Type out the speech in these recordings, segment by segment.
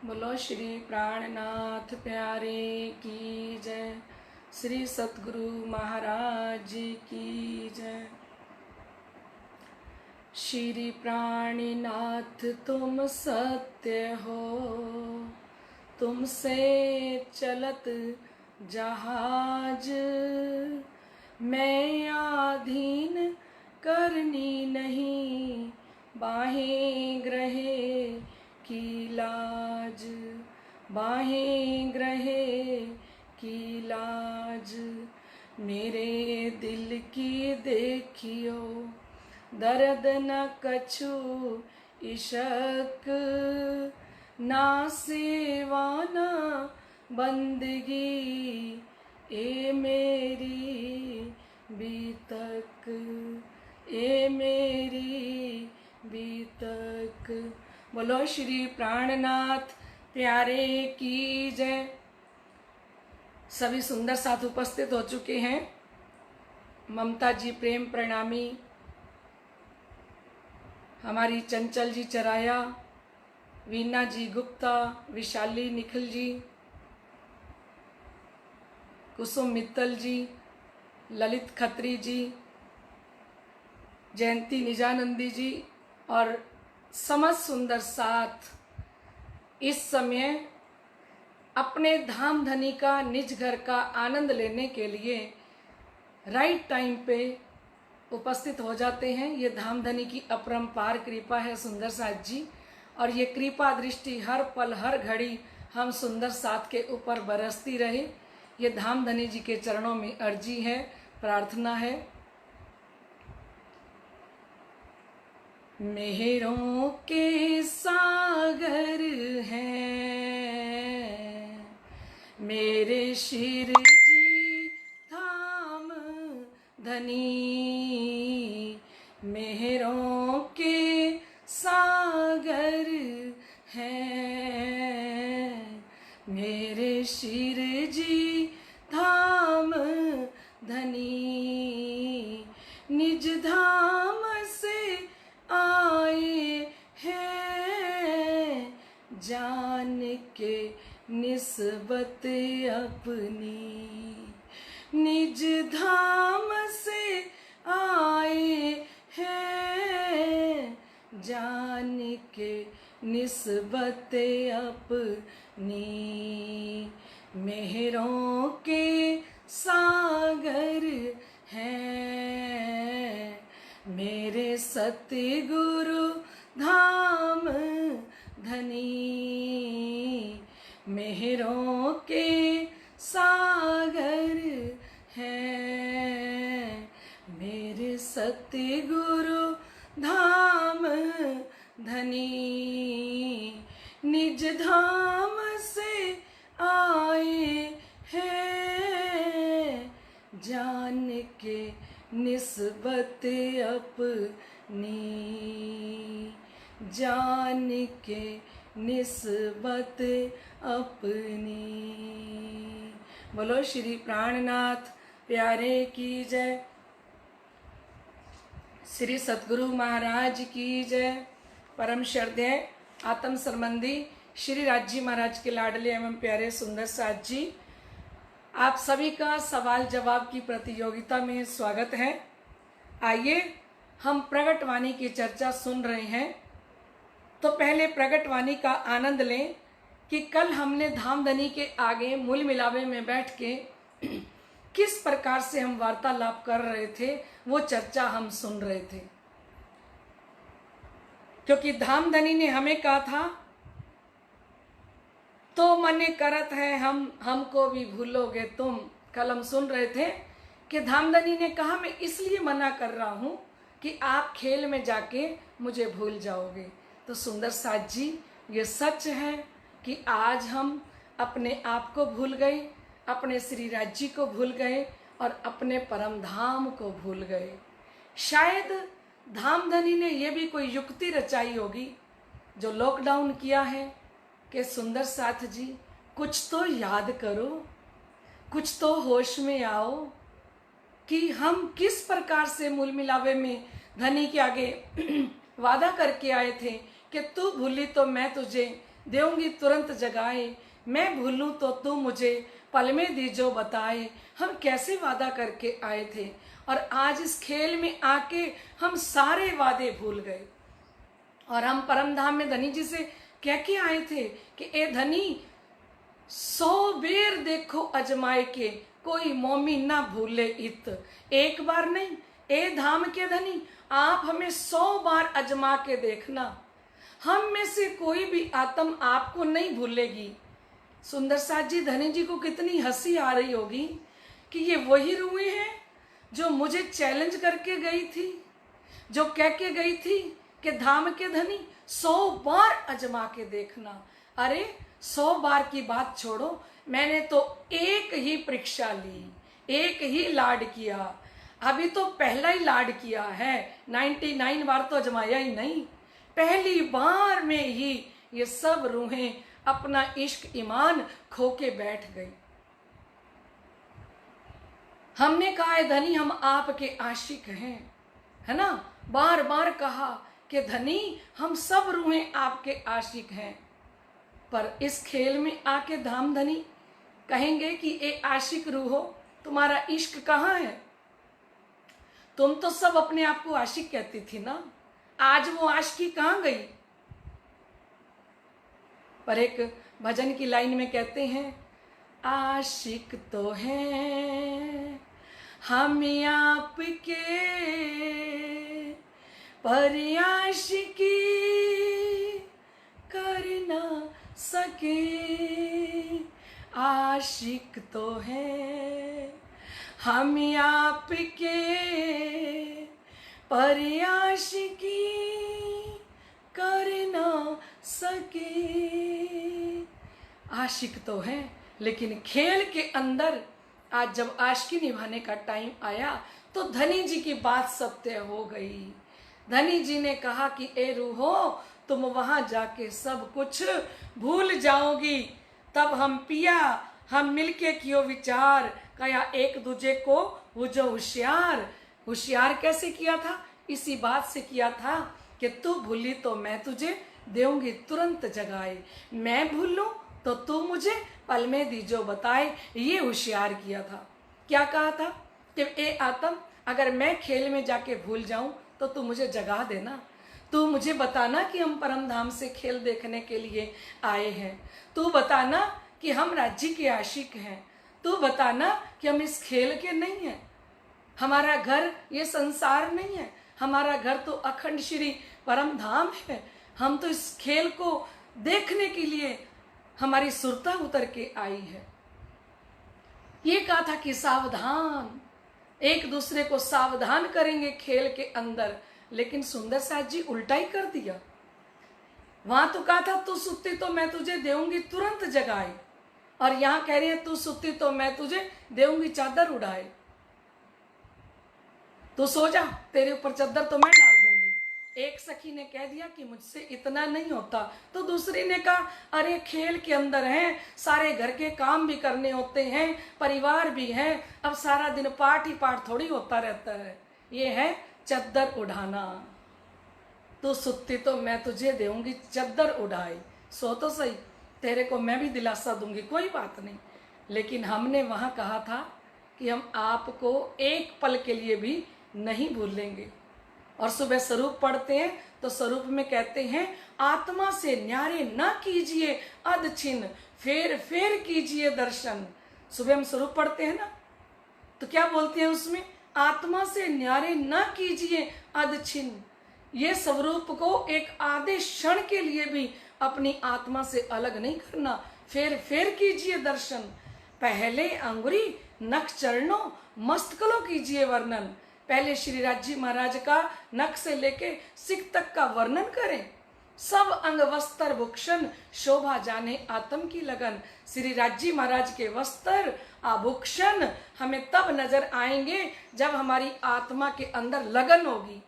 बोलो श्री प्राणनाथ प्यारे की जय। श्री सतगुरु महाराज जी की जय। श्री प्राणनाथ तुम सत्य हो, तुमसे चलत जहाज, मैं आधीन करनी नहीं, बाहें ग्रहे की लाज, बाहें ग्रहे की लाज। मेरे दिल की देखियो, दर्द न कछु इशक, ना सेवा न बंदगी, ए मेरी बीतक, ए मेरी बीतक। बोलो श्री प्राणनाथ प्यारे की जय। सभी सुंदर साथ उपस्थित हो चुके हैं। ममता जी प्रेम प्रणामी, हमारी चंचल जी चराया, वीना जी गुप्ता, विशाली निखिल जी, कुसुम मित्तल जी, ललित खत्री जी, जयंती निजानंदी जी और समस्त सुंदर साथ इस समय अपने धाम धनी का निज घर का आनंद लेने के लिए राइट टाइम पे उपस्थित हो जाते हैं। ये धाम धनी की अपरंपार कृपा है सुंदर साथ जी, और ये कृपा दृष्टि हर पल हर घड़ी हम सुंदर साथ के ऊपर बरसती रहे। ये धाम धनी जी के चरणों में अर्जी है, प्रार्थना है। मेहरों के सागर हैं मेरे शिर जी धाम धनी, मेहरों के सागर हैं मेरे शिर जी धाम धनी, निज धाम से आए हैं जान के निस्बत अपनी, निज धाम से आए हैं जान के निस्बत अपनी, मेहरों के सागर हैं मेरे सतगुरु धाम धनी, मेहरों के सागर हैं मेरे सतगुरु धाम धनी, निज धाम से आए हैं जान के निस्बत अपनी, जान के निस्बत अपनी। बोलो श्री प्राणनाथ प्यारे की जय। श्री सतगुरु महाराज की जय। परम श्रद्धेय आत्म संबंधी श्री राज जी महाराज के लाडले एवं प्यारे सुंदर साथ जी, आप सभी का सवाल जवाब की प्रतियोगिता में स्वागत है। आइए हम प्रगट वाणी की चर्चा सुन रहे हैं, तो पहले प्रगट वाणी का आनंद लें कि कल हमने धामधनी के आगे मूल मिलावे में बैठ के किस प्रकार से हम वार्तालाप कर रहे थे, वो चर्चा हम सुन रहे थे। क्योंकि धामधनी ने हमें कहा था तो मने करत है हमको भी भूलोगे तुम। कल हम सुन रहे थे कि धामधनी ने कहा मैं इसलिए मना कर रहा हूं कि आप खेल में जाके मुझे भूल जाओगे। तो सुंदर साथ जी, ये सच है कि आज हम अपने आप को भूल गए, अपने श्री राज जी को भूल गए और अपने परम धाम को भूल गए। शायद धामधनी ने यह भी कोई युक्ति रचाई होगी जो लॉकडाउन किया है कि सुंदर साथ जी कुछ तो याद करो, कुछ तो होश में आओ कि हम किस प्रकार से मूल मिलावे में धनी के आगे वादा करके आए थे कि तू भूली तो मैं तुझे देऊंगी तुरंत जगाए, मैं भूलूं तो तू मुझे पल में दी जो बताए। हम कैसे वादा करके आए थे और आज इस खेल में आके हम सारे वादे भूल गए। और हम परम धाम में धनी जी से कह के आए थे कि ए धनी 100 बेर देखो अजमाए के, कोई मोमिन ना भूले इत। एक बार नहीं, ए धाम के धनी आप हमें 100 बार अजमा के देखना, हम में से कोई भी आत्म आपको नहीं भूलेगी। सुंदर साथ जी धनी जी को कितनी हंसी आ रही होगी कि ये वही रूहें हैं जो मुझे चैलेंज करके गई थी, जो कह के गई थी कि धाम के धनी 100 बार अजमा के देखना। अरे 100 बार की बात छोड़ो, मैंने तो एक ही परीक्षा ली, एक ही लाड किया, अभी तो पहला ही लाड किया है, 99 बार तो अजमाया ही नहीं। पहली बार में ही ये सब रूहें अपना इश्क ईमान खो के बैठ गई। हमने कहा है धनी हम आपके आशिक हैं, है ना, बार बार कहा कि धनी हम सब रूहें आपके आशिक हैं। पर इस खेल में आके धाम धनी कहेंगे कि ए आशिक रूहो तुम्हारा इश्क कहाँ है? तुम तो सब अपने आप को आशिक कहती थी ना, आज वो आशिकी कहाँ गई? पर एक भजन की लाइन में कहते हैं, आशिक तो हैं हम आपके पर आशिकी कर ना सके। आशिक तो हैं हम आपके पर आशिकी कर ना सके। आशिक तो है, लेकिन खेल के अंदर आज जब आशिकी निभाने का टाइम आया तो धनी जी की बात सत्य हो गई। धनी जी ने कहा कि ए रूहो तुम वहां जाके सब कुछ भूल जाओगी। तब हम पिया हम मिलके कियो विचार, कया एक दूजे को वो जो होशियार। होशियार कैसे किया था? इसी बात से किया था कि तू भूली तो मैं तुझे देऊंगी तुरंत जगाए, मैं भूलूं तो तू मुझे पल में दी जो बताए। ये होशियार किया था। क्या कहा था कि ए आत्म अगर मैं खेल में जाके भूल जाऊं तो तू मुझे जगा देना, तू मुझे बताना कि हम परम धाम से खेल देखने के लिए आए हैं, तू बताना कि हम राज्य के आशिक हैं, तू बताना कि हम इस खेल के नहीं हैं, हमारा घर ये संसार नहीं है, हमारा घर तो अखंड श्री परम धाम है। हम तो इस खेल को देखने के लिए हमारी सुरता उतर के आई है। ये कहा था कि सावधान, एक दूसरे को सावधान करेंगे खेल के अंदर, लेकिन सुंदर साथ जी उल्टा ही कर दिया। वहां तो कहा था तू सुत्ती तो मैं तुझे देऊंगी तुरंत जगाए, और यहां कह रही है तू सुत्ती तो मैं तुझे देऊंगी चादर उड़ाए। तू सो जा, तेरे ऊपर चादर तो मैं डाल दूंगी। एक सखी ने कह दिया कि मुझसे इतना नहीं होता, तो दूसरी ने कहा अरे खेल के अंदर हैं, सारे घर के काम भी करने होते हैं, परिवार भी है, अब सारा दिन पाठ ही पाठ थोड़ी होता रहता है, ये है चादर उड़ाना। तू सुत्ती तो मैं तुझे देऊंगी चादर उड़ाए, सो तो सही, तेरे को मैं भी दिलासा दूंगी, कोई बात नहीं। लेकिन हमने वहां कहा था कि हम आपको एक पल के लिए भी नहीं भूलेंगे। और सुबह स्वरूप पढ़ते हैं तो स्वरूप में कहते हैं आत्मा से न्यारे न कीजिए अध छिन्न, फेर फेर कीजिए दर्शन। सुबह हम स्वरूप पढ़ते हैं ना, तो क्या बोलते हैं उसमें? आत्मा से न्यारे न कीजिए अध छिन्न। ये स्वरूप को एक आधे क्षण के लिए भी अपनी आत्मा से अलग नहीं करना। फेर फेर कीजिए दर्शन, पहले अंगुरी नख चरणों मस्तकलों कीजिए वर्णन। पहले श्री राजी महाराज का नख से लेके सिख तक का वर्णन करें। सब अंग वस्त्र भूषण शोभा जाने आत्म की लगन। श्री राजी महाराज के वस्त्र आभूषण हमें तब नजर आएंगे जब हमारी आत्मा के अंदर लगन होगी।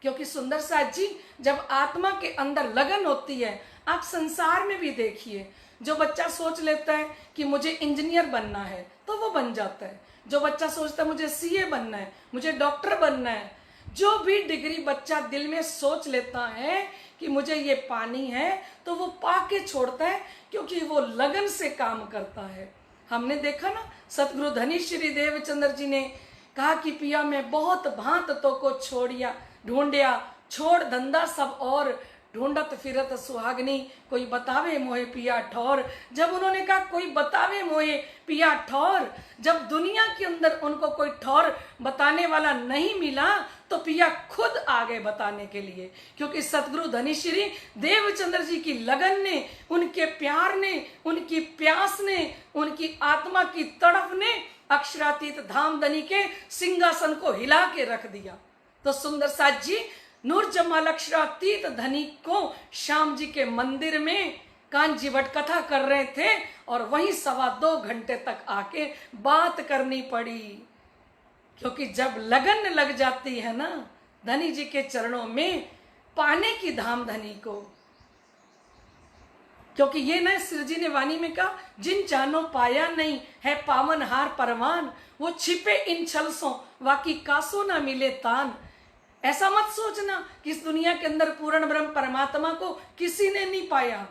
क्योंकि सुंदर साथ जी जब आत्मा के अंदर लगन होती है, आप संसार में भी देखिए, जो बच्चा सोच लेता है कि मुझे इंजीनियर बनना है तो वो बन जाता है। जो बच्चा सोचता है मुझे सीए बनना है, मुझे डॉक्टर बनना है, जो भी डिग्री बच्चा दिल में सोच लेता है कि मुझे ये पानी है, तो वो पाके छोड़ता है, क्योंकि वो लगन से काम करता है। हमने देखा ना, सतगुरु धनी श्री देवचंद्र जी ने कहा कि पिया मैं बहुत भांत तो को छोड़िया ढूंढिया, छोड़ धंधा सब और ढूंढत फिरत सुहागनी, कोई बतावे मोहे पिया ठौर। जब उन्होंने कहा कोई बतावे मोहे पिया ठौर, जब दुनिया के अंदर उनको कोई ठौर बताने वाला नहीं मिला, तो पिया खुद आ गए बताने के लिए, क्योंकि सतगुरु धनी श्री देवचंद्र जी की लगन ने, उनके प्यार ने, उनकी प्यास ने, उनकी आत्मा की तड़प ने अक्षरातीत धामधनी के सिंहासन को हिला के रख दिया। तो सुंदर साथ जी नूर जमाल अक्षरातीत धनी को श्याम जी के मंदिर में कांजीवट कथा कर रहे थे, और वहीं 2.25 घंटे तक आके बात करनी पड़ी। क्योंकि जब लगन लग जाती है ना धनी जी के चरणों में पाने की धामधनी को, क्योंकि ये ना श्री जी ने वाणी में कहा, जिन जानो पाया नहीं है पावन हार परवान, वो छिपे इन छलसों वाकी कासो ना मिले तान। ऐसा मत सोचना कि इस दुनिया के अंदर पूर्ण ब्रह्म परमात्मा को किसी ने नहीं पाया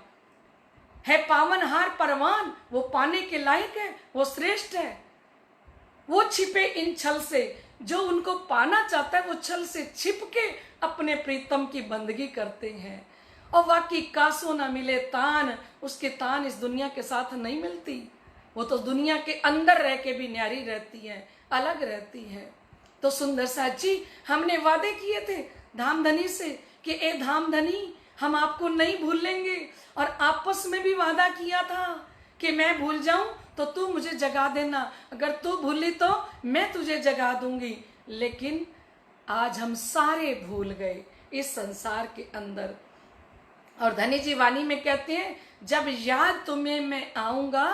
है। पावन हार परवान, वो पाने के लायक है, वो श्रेष्ठ है। वो छिपे इन छल से, जो उनको पाना चाहता है वो छल से छिप के अपने प्रीतम की बंदगी करते हैं। और वाकई कासो ना मिले तान, उसके तान इस दुनिया के साथ नहीं मिलती। वो तो दुनिया के अंदर रह के भी न्यारी रहती है, अलग रहती है। तो सुंदर साथ जी हमने वादे किए थे धामधनी से कि ए धामधनी हम आपको नहीं भूलेंगे, और आपस में भी वादा किया था कि मैं भूल जाऊं तो तू मुझे जगा देना, अगर तू भूली तो मैं तुझे जगा दूंगी। लेकिन आज हम सारे भूल गए इस संसार के अंदर। और धनी जी वाणी में कहते हैं, जब याद तुम्हें मैं आऊंगा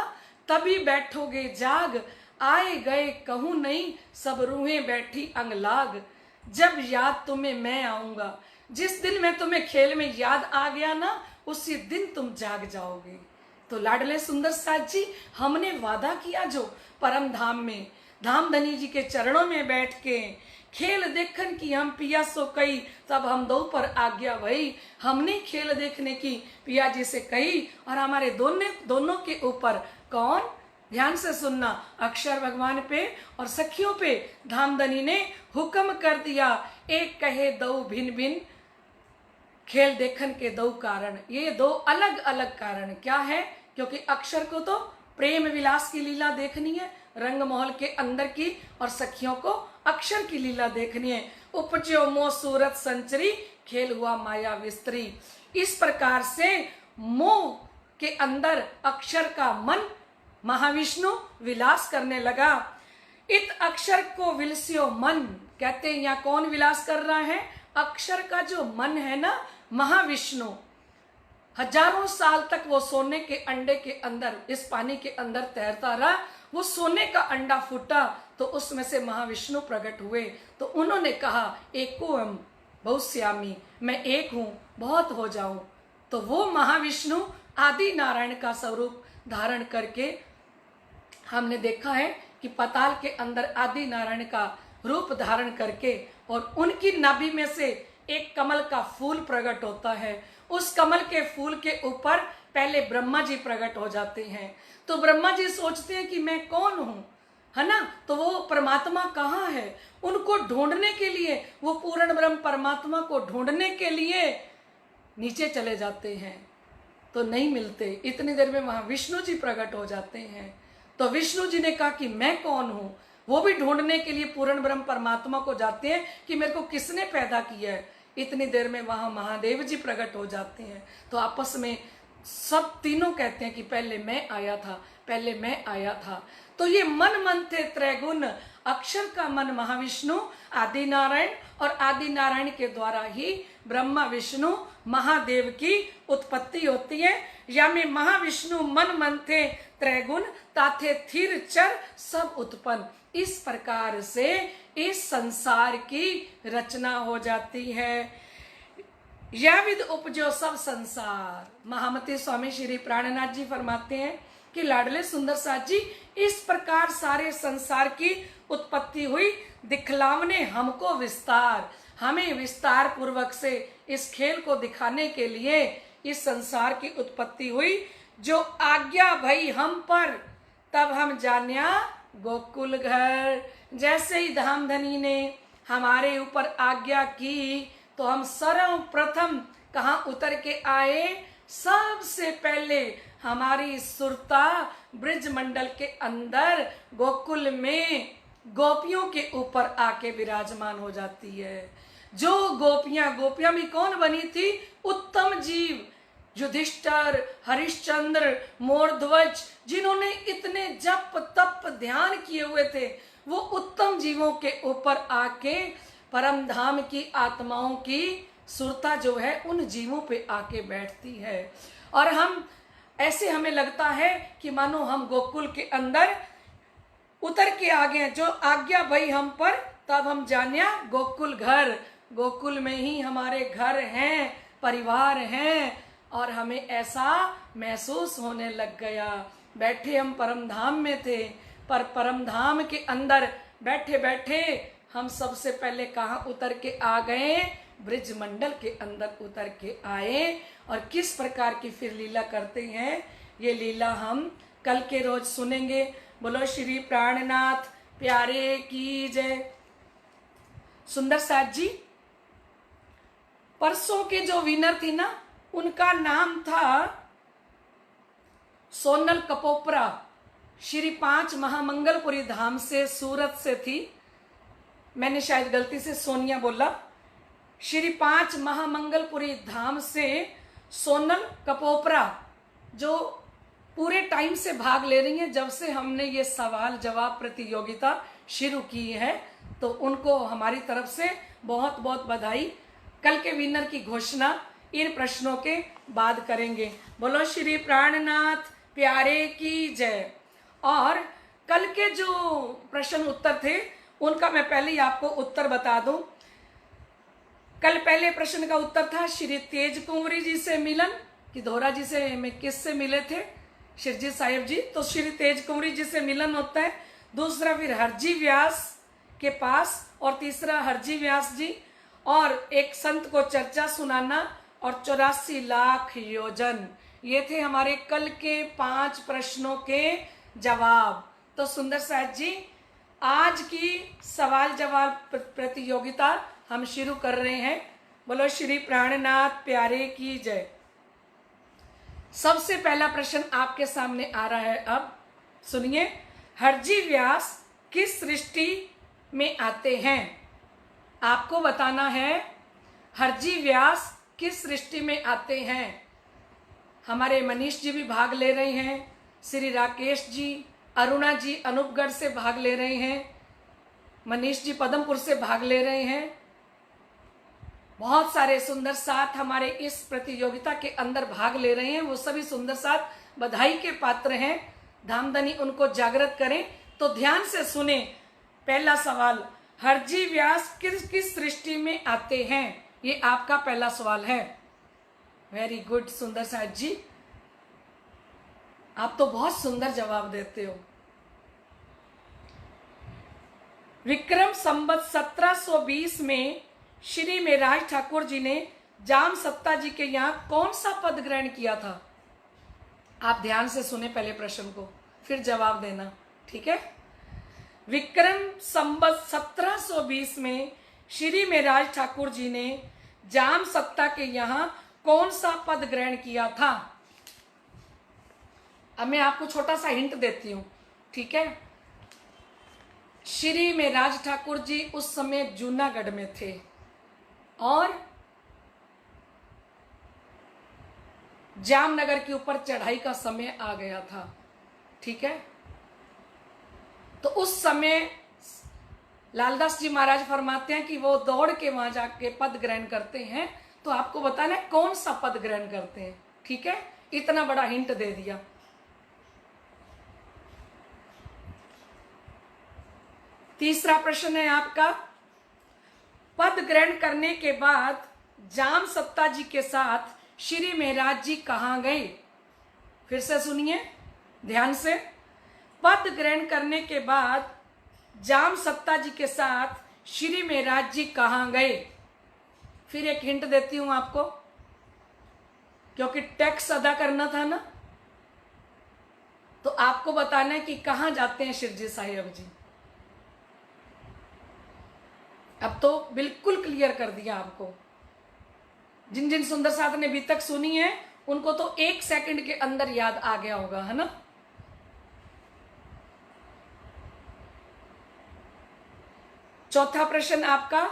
तभी बैठोगे जाग, आए गए कहूं नहीं सब रूहें बैठी अंग लाग। जब याद तुम्हें मैं आऊंगा, जिस दिन मैं तुम्हें खेल में याद आ गया ना, उसी दिन तुम जाग जाओगे। तो लाडले सुंदर साथ जी हमने वादा किया जो परम धाम में धामधनी जी के चरणों में बैठ के खेल देखन की हम पिया सो कही, तब हम दो पर आज्ञा वही। हमने खेल देखने की पिया जी से कही, और हमारे दोनों के ऊपर कौन, ध्यान से सुनना, अक्षर भगवान पे और सखियों पे धामधनी ने हुक्म कर दिया। एक कहे दो भिन्न भिन्न खेल देखन के दो कारण, ये दो अलग अलग कारण क्या है? क्योंकि अक्षर को तो प्रेम विलास की लीला देखनी है, रंग महल के अंदर की, और सखियों को अक्षर की लीला देखनी है। उपजो मोह सूरत संचरी, खेल हुआ माया विस्तरी। इस प्रकार से मोह के अंदर अक्षर का मन महाविष्णु विलास करने लगा। इत अक्षर को विलस्यो मन, कहते हैं यहाँ कौन विलास कर रहा है? अक्षर का जो मन है ना, महाविष्णु। हजारों साल तक वो सोने के अंडे के अंदर, इस पानी के अंदर तैरता रहा। वो सोने का अंडा फूटा तो उसमें से महाविष्णु प्रकट हुए। तो उन्होंने कहा एको हम बहुश्यामी, मैं एक हूं बहुत हो जाऊं। तो वो महाविष्णु आदि नारायण का स्वरूप धारण करके हमने देखा है कि पाताल के अंदर आदि नारायण का रूप धारण करके, और उनकी नाभि में से एक कमल का फूल प्रकट होता है। उस कमल के फूल के ऊपर पहले ब्रह्मा जी प्रकट हो जाते हैं। तो ब्रह्मा जी सोचते हैं कि मैं कौन हूं, है ना? तो वो परमात्मा कहाँ है? उनको ढूंढने के लिए, वो पूर्ण ब्रह्म परमात्मा को ढूंढने के लिए नीचे चले जाते हैं, तो नहीं मिलते। इतनी देर में वहां विष्णु जी प्रकट हो जाते हैं। तो विष्णु जी ने कहा कि मैं कौन हूं? वो भी ढूंढने के लिए पूर्ण ब्रह्म परमात्मा को जाते हैं कि मेरे को किसने पैदा किया है। इतनी देर में वहां महादेव जी प्रकट हो जाते हैं। तो आपस में सब तीनों कहते हैं कि पहले मैं आया था, पहले मैं आया था। तो ये मन थे त्रैगुण, अक्षर का मन महाविष्णु, आदि नारायण, और आदि नारायण के द्वारा ही ब्रह्मा विष्णु महादेव की उत्पत्ति होती है। या में महाविष्णु मन थे त्रैगुण, ताथे थिर चर सब उत्पन्न। इस प्रकार से इस संसार की रचना हो जाती है। या विद उपजो सब संसार। महामती स्वामी श्री प्राणनाथ जी फरमाते हैं कि लाडले सुंदर साथ जी, इस प्रकार सारे संसार की उत्पत्ति हुई, दिखलावने हमको विस्तार। हमें विस्तार पूर्वक से इस खेल को दिखाने के लिए इस संसार की उत्पत्ति हुई। जो आज्ञा भई हम पर, तब हम जान्या गोकुल घर। जैसे ही धामधनी ने हमारे ऊपर आज्ञा की तो हम सर्वप्रथम कहाँ उतर के आए? सबसे पहले हमारी सुरता ब्रिज मंडल के अंदर गोकुल में गोपियों के ऊपर आके विराजमान हो जाती है। जो गोपियां भी कौन बनी थी? उत्तम जीव, युधिष्ठिर, हरिश्चंद्र, मोरध्वज, जिन्होंने इतने जप तप ध्यान किए हुए थे, वो उत्तम जीवों के ऊपर आके परम धाम की आत्माओं की सुरता जो है उन जीवों पे आके बैठती है। और हम ऐसे, हमें लगता है कि मानो हम गोकुल के अंदर उतर के आ गए। जो आज्ञा भई हम पर, तब हम जान्या गोकुल घर। गोकुल में ही हमारे घर हैं, परिवार हैं, और हमें ऐसा महसूस होने लग गया। बैठे हम परम धाम में थे, पर परम धाम के अंदर बैठे बैठे हम सबसे पहले कहाँ उतर के आ गए? ब्रिज मंडल के अंदर उतर के आए। और किस प्रकार की फिर लीला करते हैं, ये लीला हम कल के रोज सुनेंगे। बोलो श्री प्राणनाथ प्यारे की जय। सुंदर साथ जी, परसों के जो विनर थी ना, उनका नाम था सोनल कपोपरा। श्री 5 महामंगलपुरी धाम से, सूरत से थी। मैंने शायद गलती से सोनिया बोला। श्री 5 महामंगलपुरी धाम से सोनल कपोपरा, जो पूरे टाइम से भाग ले रही हैं जब से हमने ये सवाल जवाब प्रतियोगिता शुरू की है, तो उनको हमारी तरफ से बहुत बहुत बधाई। कल के विनर की घोषणा इन प्रश्नों के बाद करेंगे। बोलो श्री प्राणनाथ प्यारे की जय। और कल के जो प्रश्न उत्तर थे उनका मैं पहले ही आपको उत्तर बता दूं। कल पहले प्रश्न का उत्तर था श्री तेज कुंवरी जी से मिलन, कि धोरा जी से मैं किससे मिले थे? शिरजी साहिब जी। तो श्री तेज कुंवरी जी से मिलन होता है। दूसरा फिर हरजी व्यास के पास, और तीसरा हरजी व्यास जी, और एक संत को चर्चा सुनाना, और 84 लाख योजन। ये थे हमारे कल के 5 प्रश्नों के जवाब। तो सुंदर साथ जी, आज की सवाल जवाब प्रतियोगिता हम शुरू कर रहे हैं। बोलो श्री प्राणनाथ प्यारे की जय। सबसे पहला प्रश्न आपके सामने आ रहा है, अब सुनिए। हरजी व्यास किस सृष्टि में आते हैं? आपको बताना है हरजी व्यास किस सृष्टि में आते हैं। हमारे मनीष जी भी भाग ले रहे हैं, श्री राकेश जी, अरुणा जी अनूपगढ़ से भाग ले रहे हैं, मनीष जी पदमपुर से भाग ले रहे हैं। बहुत सारे सुंदर साथ हमारे इस प्रतियोगिता के अंदर भाग ले रहे हैं। वो सभी सुंदर साथ बधाई के पात्र हैं। धामधनी उनको जागृत करें। तो ध्यान से सुने। पहला सवाल, हरजी व्यास किस किस सृष्टि में आते हैं? ये आपका पहला सवाल है। वेरी गुड सुंदर साथ जी, आप तो बहुत सुंदर जवाब देते हो। विक्रम संवत 1720 में श्री मेराज ठाकुर जी ने जाम सत्ता जी के यहाँ कौन सा पद ग्रहण किया था? आप ध्यान से सुने पहले प्रश्न को, फिर जवाब देना, ठीक है। विक्रम संवत 1720 में श्री मेराज ठाकुर जी ने जाम सत्ता के यहाँ कौन सा पद ग्रहण किया था? अब मैं आपको छोटा सा हिंट देती हूँ, ठीक है। श्री मेराज ठाकुर जी उस समय जूनागढ़ में थे और जामनगर के ऊपर चढ़ाई का समय आ गया था, ठीक है। तो उस समय लालदास जी महाराज फरमाते हैं कि वो दौड़ के वहां जाके पद ग्रहण करते हैं। तो आपको बताना है कौन सा पद ग्रहण करते हैं, ठीक है। इतना बड़ा हिंट दे दिया। तीसरा प्रश्न है आपका, पद ग्रहण करने के बाद जाम सत्ता जी के साथ श्री मेहराज जी कहाँ गए? फिर से सुनिए ध्यान से। पद ग्रहण करने के बाद जाम सत्ता जी के साथ श्री मेहराज जी कहाँ गए? फिर एक हिंट देती हूं आपको, क्योंकि टैक्स अदा करना था ना, तो आपको बताना है कि कहां जाते हैं शिरजी साहिब जी। अब तो बिल्कुल क्लियर कर दिया आपको। जिन जिन सुंदर साथ ने अभी तक सुनी है उनको तो 1 सेकंड के अंदर याद आ गया होगा, है ना। चौथा प्रश्न आपका,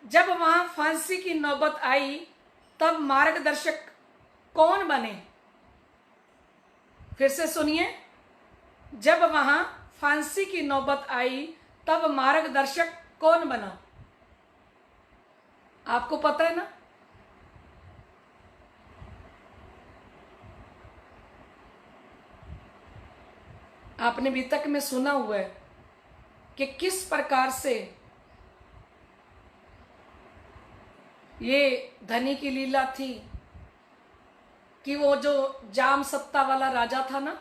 जब वहां फांसी की नौबत आई तब मार्गदर्शक कौन बने? फिर से सुनिए, जब वहां फांसी की नौबत आई तब मार्गदर्शक कौन बना? आपको पता है ना। आपने अभी तक में सुना हुआ है कि किस प्रकार से ये धनी की लीला थी कि वो जो जाम सत्ता वाला राजा था ना,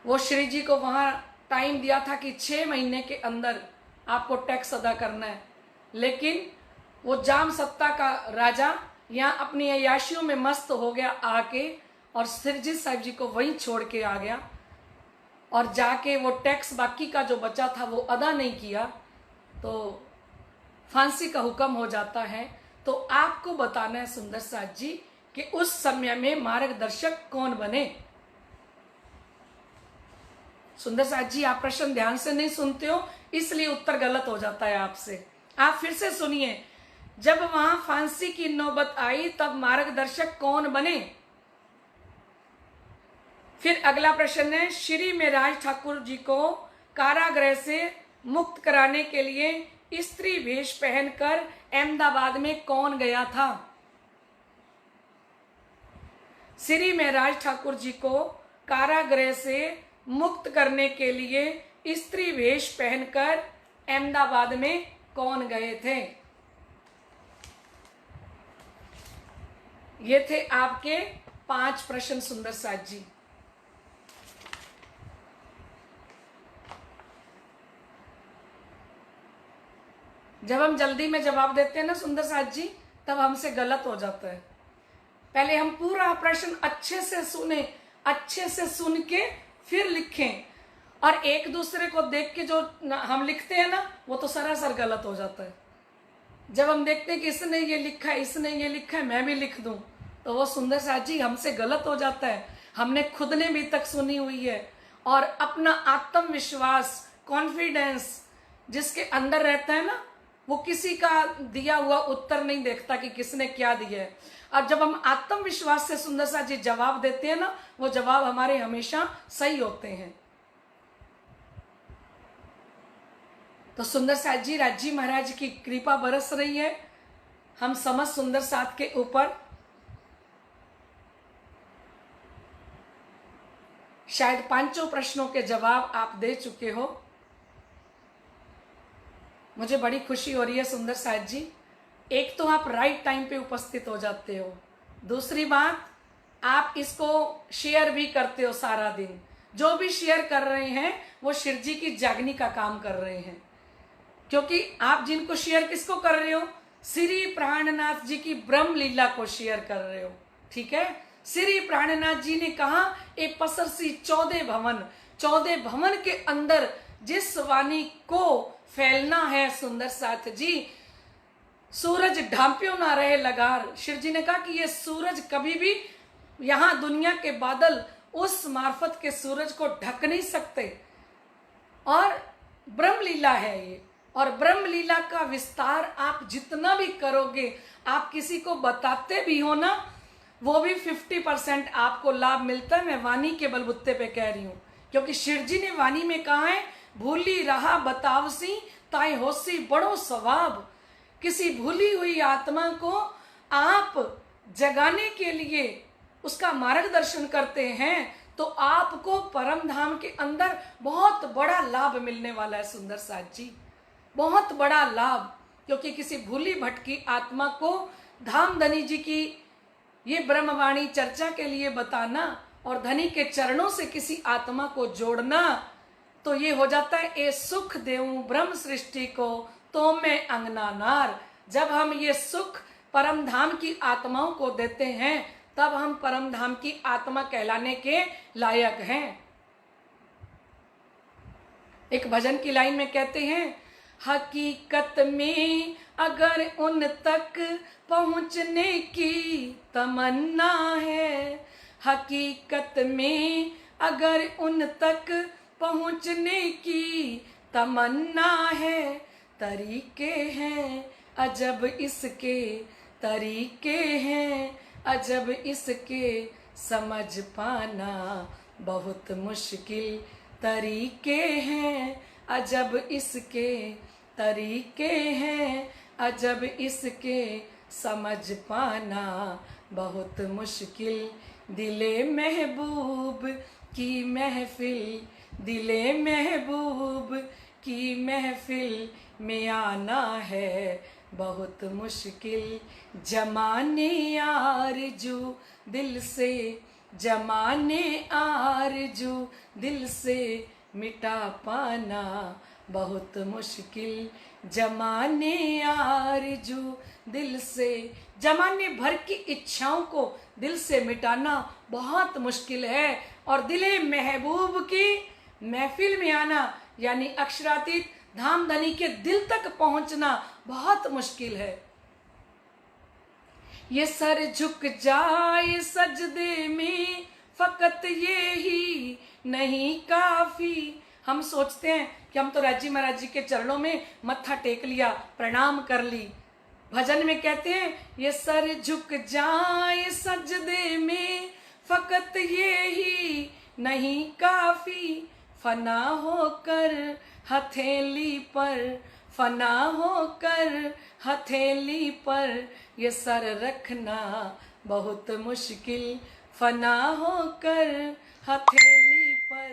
वो श्री जी को वहां टाइम दिया था कि 6 महीने के अंदर आपको टैक्स अदा करना है, लेकिन वो जाम सत्ता का राजा यहाँ अपनी अय्याशियों में मस्त हो गया आके, और सिरजी साहिब जी को वहीं छोड़ के आ गया, और जाके वो टैक्स बाकी का जो बचा था वो अदा नहीं किया, तो फांसी का हुक्म हो जाता है। तो आपको बताना है सुंदर साथ जी कि उस समय में मार्गदर्शक कौन बने। सुंदर साथ जी, आप प्रश्न ध्यान से नहीं सुनते हो, इसलिए उत्तर गलत हो जाता है आपसे। आप फिर से सुनिए, जब वहां फांसी की नौबत आई तब मार्गदर्शक कौन बने। फिर अगला प्रश्न है, श्री मेराज ठाकुर जी को कारागृह से मुक्त कराने के लिए स्त्री वेश पहनकर अहमदाबाद में कौन गया था? श्री मेराज ठाकुर जी को कारागृह से मुक्त करने के लिए स्त्री वेश पहनकर अहमदाबाद में कौन गए थे? ये थे आपके 5 प्रश्न सुंदर साथ जी। जब हम जल्दी में जवाब देते हैं ना सुंदर साथ जी, तब हमसे गलत हो जाता है। पहले हम पूरा प्रश्न अच्छे से सुने, अच्छे से सुन के फिर लिखें, और एक दूसरे को देख के जो हम लिखते हैं ना, वो तो सरासर गलत हो जाता है। जब हम देखते हैं कि इसने ये लिखा है, इसने ये लिखा है, मैं भी लिख दूं, तो वो सुंदर साथ जी हमसे गलत हो जाता है। हमने खुद ने भी तक सुनी हुई है, और अपना आत्मविश्वास, कॉन्फिडेंस जिसके अंदर रहता है ना, वो किसी का दिया हुआ उत्तर नहीं देखता कि किसने क्या दिया है। अब जब हम आत्मविश्वास से सुंदर साथ जी जवाब देते हैं ना, वो जवाब हमारे हमेशा सही होते हैं। तो सुंदर साथ जी, राजी महाराज की कृपा बरस रही है हम समस्त सुंदर साथ के ऊपर। शायद 5 प्रश्नों के जवाब आप दे चुके हो। मुझे बड़ी खुशी हो रही है सुंदर साथ जी। एक तो आप राइट टाइम पे उपस्थित हो जाते हो, दूसरी बात आप इसको शेयर भी करते हो सारा दिन। जो भी शेयर कर रहे हैं वो शिरजी की जागनी का काम कर रहे हैं, क्योंकि आप जिनको शेयर किसको कर रहे हो? श्री प्राणनाथ जी की ब्रह्म लीला को शेयर कर रहे हो, ठीक है। श्री प्राणनाथ जी ने कहा, एक पसरसी 14 भवन के अंदर जिस वाणी को फैलना है सुंदर साथ जी, सूरज ढांपियों ना रहे लगार। शिव जी ने कहा कि ये सूरज कभी भी, यहां दुनिया के बादल उस मार्फत के सूरज को ढक नहीं सकते, और ब्रह्म लीला है ये। और ब्रह्म लीला का विस्तार आप जितना भी करोगे, आप किसी को बताते भी हो ना, वो भी 50% आपको लाभ मिलता है। मैं वाणी के बलबुत्ते पे कह रही हूं, क्योंकि शिव जी ने वाणी में कहा है, भूली रहा बतावसी ताई होसी बड़ो सवाब। किसी भूली हुई आत्मा को आप जगाने के लिए उसका मार्गदर्शन करते हैं, तो आपको परम धाम के अंदर बहुत बड़ा लाभ मिलने वाला है सुंदर साथ जी, बहुत बड़ा लाभ। क्योंकि किसी भूली भटकी आत्मा को धाम धनी जी की ये ब्रह्मवाणी चर्चा के लिए बताना और धनी के चरणों से किसी आत्मा को जोड़ना, तो ये हो जाता है, ए सुख देऊं ब्रह्म सृष्टि को तो मैं अंगना नार। जब हम ये सुख परम धाम की आत्माओं को देते हैं तब हम परम धाम की आत्मा कहलाने के लायक हैं। एक भजन की लाइन में कहते हैं, हकीकत में अगर उन तक पहुंचने की तमन्ना है, हकीकत में अगर उन तक पहुंचने की तमन्ना है, तरीके हैं अजब इसके, तरीके हैं अजब इसके, समझ पाना बहुत मुश्किल, तरीके हैं अजब इसके, तरीके हैं अजब इसके, समझ पाना बहुत मुश्किल। दिले महबूब की महफिल, दिले महबूब की महफिल में आना है बहुत मुश्किल। जमाने आरज़ू दिल से, जमाने आरज़ू दिल से, मिटा पाना बहुत मुश्किल। जमाने आरज़ू दिल से, जमाने भर की इच्छाओं को दिल से मिटाना बहुत मुश्किल है। और दिले महबूब की महफिल में आना यानी अक्षरातीत धाम धनी के दिल तक पहुंचना बहुत मुश्किल है। ये सर झुक जाए सजदे में फकत ये ही नहीं काफी। हम सोचते हैं कि हम तो राजी महाराज जी के चरणों में मत्था टेक लिया, प्रणाम कर ली। भजन में कहते हैं, ये सर झुक जाए सजदे में फकत ये ही नहीं काफी, फना होकर हथेली पर, फना होकर हथेली पर ये सर रखना बहुत मुश्किल। फना होकर हथेली पर,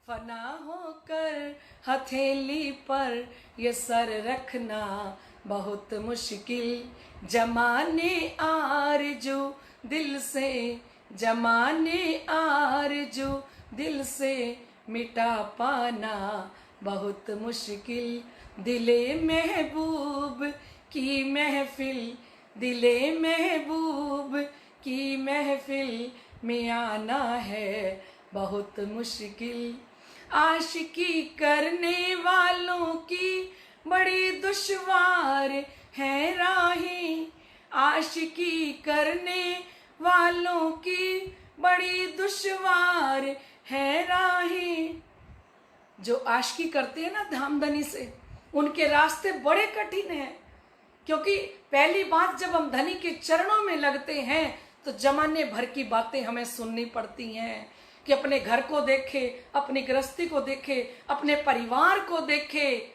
फना होकर हथेली पर ये सर रखना बहुत मुश्किल। जमाने आरज़ू दिल से, जमाने आरज़ू दिल से, मिटा पाना बहुत मुश्किल। दिले महबूब की महफिल, दिले महबूब की महफिल में आना है बहुत मुश्किल। आशिकी करने वालों की बड़ी दुश्वार है राहें, आशिकी करने वालों की बड़ी दुश्वार है राहें। जो आशिकी करते हैं ना धामधनी से, उनके रास्ते बड़े कठिन हैं। क्योंकि पहली बात, जब हम धनी के चरणों में लगते हैं तो जमाने भर की बातें हमें सुननी पड़ती हैं कि अपने घर को देखे, अपनी गृहस्थी को देखे, अपने परिवार को देखे।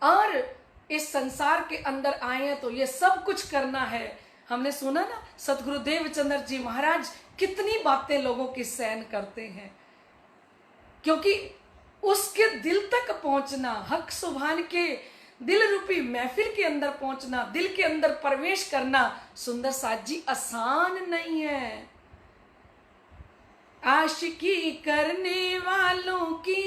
और इस संसार के अंदर आए हैं तो ये सब कुछ करना है। हमने सुना ना, सतगुरु देवचंद्र जी महाराज कितनी बातें लोगों की सहन करते हैं, क्योंकि उसके दिल तक पहुंचना, हक सुभान के दिल रूपी महफिल के अंदर पहुंचना, दिल के अंदर प्रवेश करना सुंदर साथ जी आसान नहीं है। आशिकी करने वालों की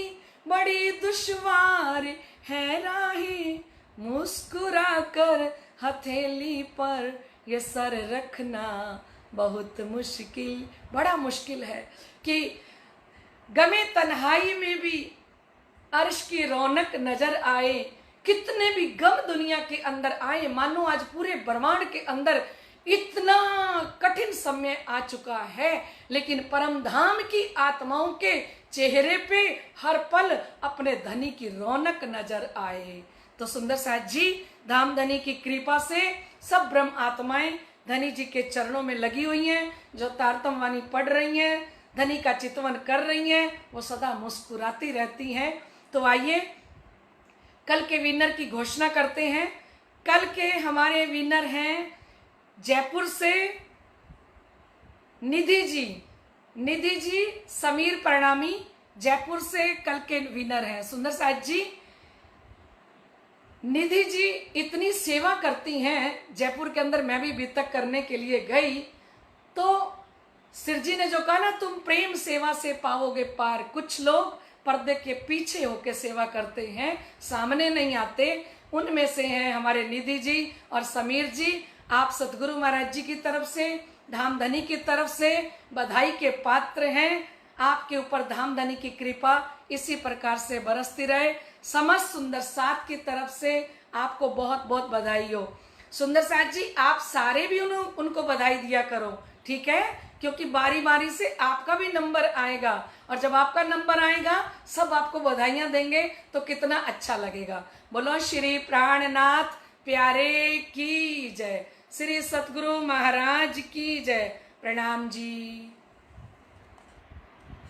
बड़ी दुश्वार है राहें, मुस्कुरा कर हथेली पर ये सर रखना बहुत मुश्किल। बड़ा मुश्किल है कि गमे तन्हाई में भी अर्श की रौनक नजर आए। कितने भी गम दुनिया के अंदर आए, मानो आज पूरे ब्रह्मांड के अंदर इतना कठिन समय आ चुका है, लेकिन परम धाम की आत्माओं के चेहरे पे हर पल अपने धनी की रौनक नजर आए। तो सुंदर साथ जी धाम धनी की कृपा से सब ब्रह्म आत्माएं धनी जी के चरणों में लगी हुई हैं। जो तारतम वाणी पढ़ रही हैं, धनी का चितवन कर रही हैं, वो सदा मुस्कुराती रहती हैं। तो आइए कल के विनर की घोषणा करते हैं। कल के हमारे विनर हैं जयपुर से निधि जी। निधि जी समीर प्रणामी जयपुर से कल के विनर हैं। सुंदर साथ जी, निधि जी इतनी सेवा करती हैं जयपुर के अंदर। मैं भी बीतक करने के लिए गई तो सिर जी ने जो कहा ना, तुम प्रेम सेवा से पाओगे पार। कुछ लोग पर्दे के पीछे होके सेवा करते हैं, सामने नहीं आते। उनमें से हैं हमारे निधि जी और समीर जी। आप सतगुरु महाराज जी की तरफ से, धामधनी की तरफ से बधाई के पात्र हैं। आपके ऊपर धामधनी की कृपा इसी प्रकार से बरसती रहे। समस्त सुंदर साथ की तरफ से आपको बहुत बहुत बधाई हो। सुंदर साथ जी, आप सारे भी उनको बधाई दिया करो, ठीक है? क्योंकि बारी बारी से आपका भी नंबर आएगा, और जब आपका नंबर आएगा सब आपको बधाइयां देंगे तो कितना अच्छा लगेगा। बोलो श्री प्राणनाथ प्यारे की जय, श्री सतगुरु महाराज की जय। प्रणाम जी।